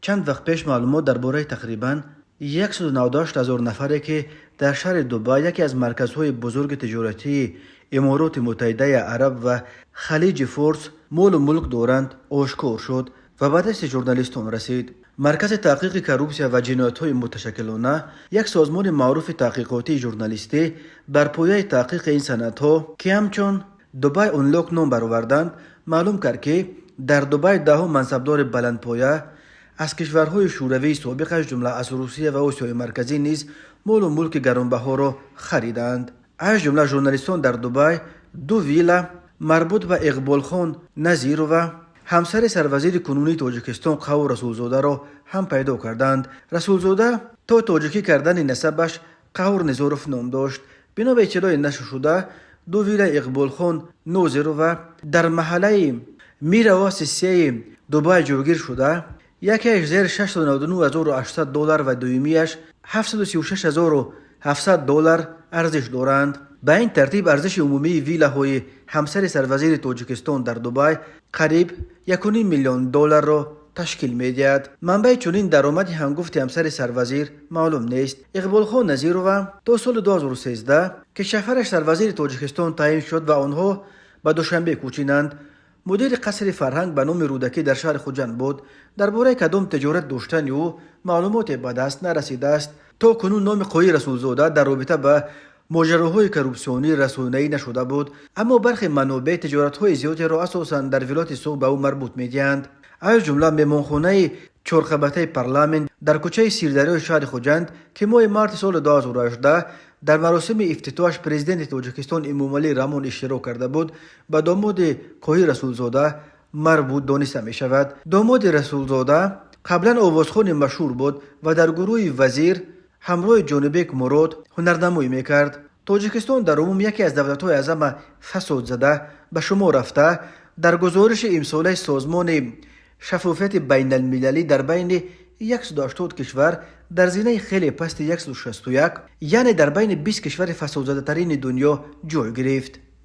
چند وقت پیش معلومات درباره تقریباً 198,000 نفری که در شهر دبی یکی از مرکزهای بزرگ تجارتی امارات متحده عرب و خلیج فارس مال و ملک دارند آشکار شد و به دست ژورنالیستان رسید. مرکز تحقیق کروپسیا و جنایت‌های متشکلانه، یک سازمان معروف تحقیقاتی ژورنالیستی بر پایه تحقیق این سندها که همچون دبی آنلاک نام برآوردند، معلوم کرد که در دبی 10 منصبدار بلندپایه از کشورهای شوروی سابق از جمله از روسیه و آسیای مرکزی نیز مال و ملک گرانبها را خریدند. از جمله ژورنالیستان در دبی 2 ویلا مربوط به اقبال خان نظیر و همسر سروزیر کنونی تاجیکستان قهور رسولزاده را هم پیدا کردند. رسولزاده تا تاجیکی کردن نسبش قهور نزاروف نام داشت. بنا به اطلاع نشر شده 2 ویلا اقبال خان نظیر و در محله میرواس سی دبی جوگیر شده، یکیش زیر $699,800 و دومیش $736,700 ارزش دارند. به این ترتیب ارزش عمومی ویلاهای همسر سروزیر تاجیکستان در دبی قریب $1.5 میلیون را تشکیل می‌دهد. منبع چنین درآمدی هنگفت همسر سروزیر معلوم نیست. اقبال خان نظیرova تا سال 2013 که شوهرش سروزیر تاجیکستان تعیین شد و آنها به دوشنبه کوچینند، مدیر قصر فرهنگ به نام رودکی در شهر خوجند بود. درباره کدام تجارت داشتن او معلومات به دست نرسیده است. تا کنون نام قوی رسولزاده در رابطه به ماجراهای کروپسیونی رسانه‌ای نشده بود، اما برخی منابع تجارت‌های زیادی را اساساً در ولایت صوب به او مربوط می‌دهند. از جمله مهمانخانه چرخبته پارلمان در کوچه سیردریای شهر خوجند که ماه مارس سال 2018 در مراسم افتتاحش پرزیدنت تاجیکستان امامعلی رحمان اشتراک کرده بود، به داماد قوی رسولزاده مربوط دانسته می شود. داماد رسولزاده قبلا آوازخوان مشهور بود و در گروه وزیر همراه جانبک مراد هنرنمایی میکرد. تاجیکستان در عموم یکی از دولت‌های اعظم فساد زده به شمار رفته. در گزارش امساله سازمان شفافیت بین المللی در بین 180 کشور در زینه خیلی پست 161، یعنی در بین 20 کشور فساد زده ترین دنیا جای گرفت.